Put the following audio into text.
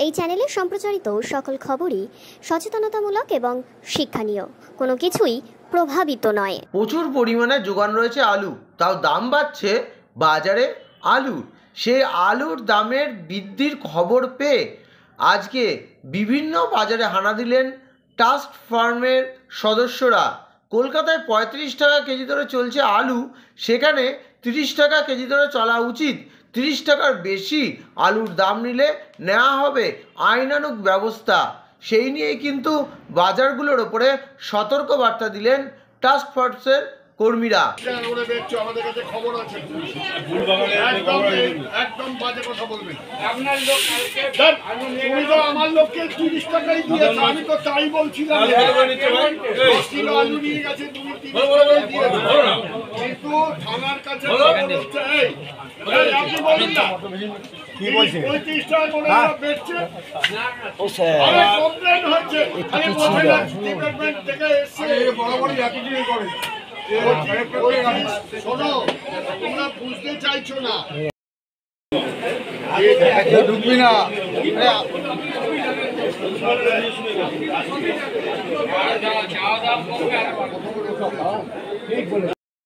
এই চ্যানেলে সম্প্রচারিত সকল খবরই সচেতনতামূলক এবং শিক্ষণীয়, কোনো কিছুই প্রভাবিত নয়। প্রচুর পরিমাণে যোগান রয়েছে আলু, তাও দাম বাড়ছে বাজারে আলুর। সেই আলুর দামের বৃদ্ধির খবর পেয়ে আজকে বিভিন্ন বাজারে হানা দিলেন ট্রাস্ট ফার্মের সদস্যরা। কলকাতায় 35 টাকা কেজি দরে চলছে আলু, সেখানে 30 টাকা কেজি দরে চলা উচিত। 30 টাকার বেশি আলুর দাম নিলে নেওয়া হবে আইনানুগ ব্যবস্থা। সেই নিয়েই কিন্তু বাজারগুলোর ওপরে সতর্ক বার্তা দিলেন টাস্ক ফোর্সের কর্মীরা। আমার লোককে 30 টাকাই দিয়েছে, আমি তো তাই বলছিলাম। কিন্তু থানার কাছে আপনি বলুন না কি বলছে, 35 টাকা করে বেচছে, কমপ্লেন হচ্ছে। ডিপার্টমেন্ট থেকে এসছে, বরাবরই একই করে। শোনো, তোমরা বুঝতে চাইছো না, ঢুকবি না।